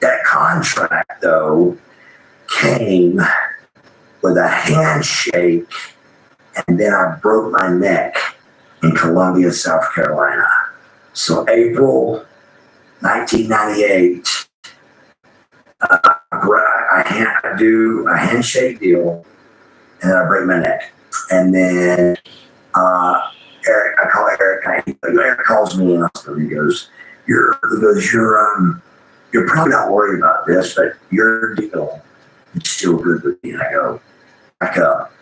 That contract, though, came with a handshake, and then I broke my neck in Columbia, South Carolina. So April 1998, I do a handshake deal, and then I break my neck. And then Eric, I call Eric. Eric calls me in the hospital. He goes, "You're probably not worried about this, but your deal is still good with me." And I go, "Back up.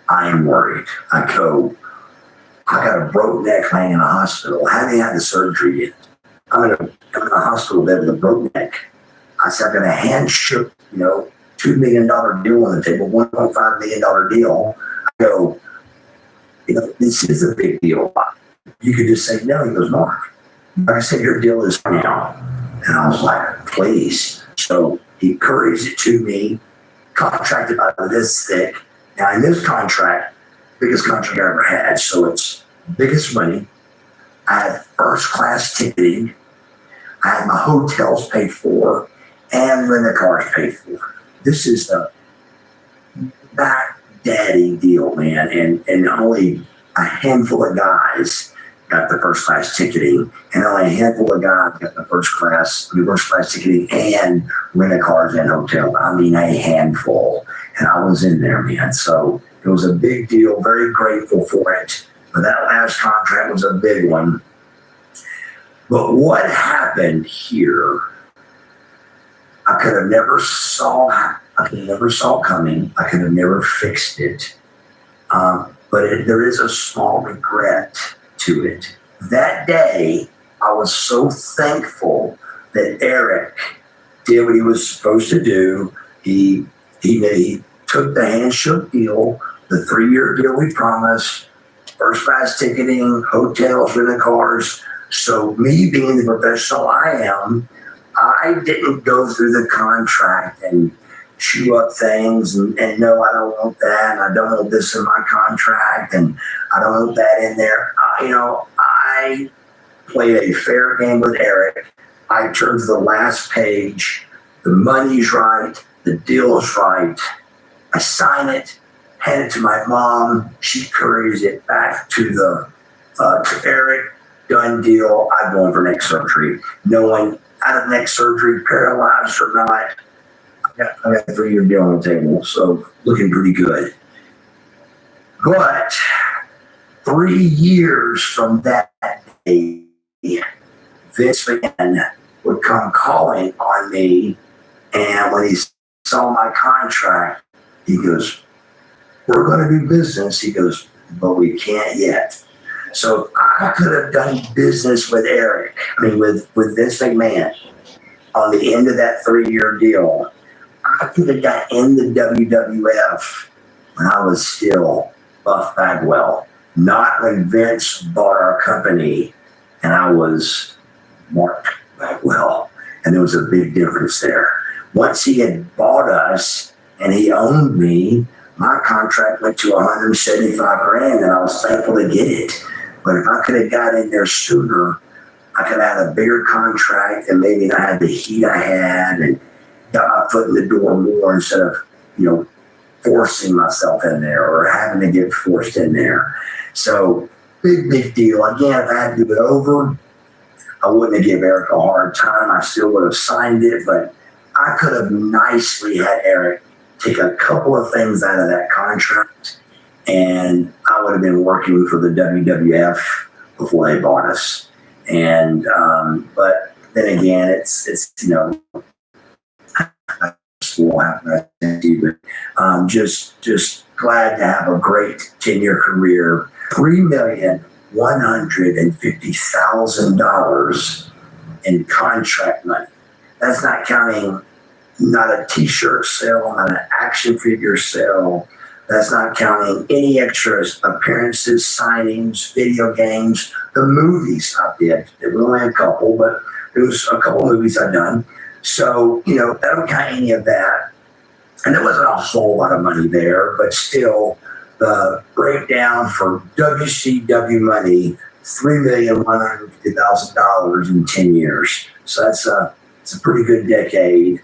I am worried." I go, "I got a broke neck laying in a hospital. I haven't had the surgery yet. I'm in a hospital bed with a broke neck." I said, "I got a handshake, $2 million deal on the table, $1.5 million deal." I go, "This is a big deal. You could just say no." He goes, "Mark, like I said, your deal is now." And I was like, "Please." So he curries it to me, contracted about this thick. Now in this contract, biggest contract I ever had, so it's biggest money. I had first class ticketing. I had my hotels paid for and rental cars paid for. This is the back daddy deal, man. And only a handful of guys got the first class ticketing, and only a handful of guys got the first class ticketing and rental cars and hotel. I mean, a handful. And I was in there, man. So it was a big deal. Very grateful for it. But that last contract was a big one. But what happened here, I could have never saw coming. I could have never fixed it. There is a small regret to it. That day, I was so thankful that Eric did what he was supposed to do. He took the handshake deal, the 3-year deal we promised, first class ticketing, hotels, rental cars. So me being the professional I am, I didn't go through the contract and chew up things and no, I don't want that, and I don't want this in my contract, and I don't want that in there. I played a fair game with Eric. I turned to the last page. The money's right. The deal's right. I sign it, hand it to my mom. She curries it back to Eric. Done deal. I'm going for neck surgery. Knowing out of neck surgery, paralyzed or not, I got a 3-year deal on the table, so looking pretty good. But 3 years from that day, Vince McMahon would come calling on me, and when he saw my contract, he goes, "We're going to do business." He goes, "But we can't yet." So I could have done business with with Vince McMahon on the end of that 3-year deal. I could have got in the WWF when I was still Buff Bagwell, not when Vince bought our company and I was Mark Bagwell. And there was a big difference there. Once he had bought us and he owned me, my contract went to $175,000, and I was thankful to get it. But if I could have got in there sooner, I could have had a bigger contract and maybe I had the heat I had and got my foot in the door more instead of, forcing myself in there or having to get forced in there. So big deal. Again, if I had to do it over, I wouldn't have given Eric a hard time. I still would have signed it, but I could have nicely had Eric take a couple of things out of that contract, and I would have been working for the WWF before they bought us. And but then again, it's will happen. But just glad to have a great 10-year career. $3,150,000 in contract money. That's not counting not a T-shirt sale, not an action figure sale. That's not counting any extras, appearances, signings, video games, the movies I did. There were only a couple, but there was a couple movies I've done. So, I don't count any of that. And there wasn't a whole lot of money there, but still, the breakdown for WCW money, $3,150,000 in 10 years. So that's it's a pretty good decade.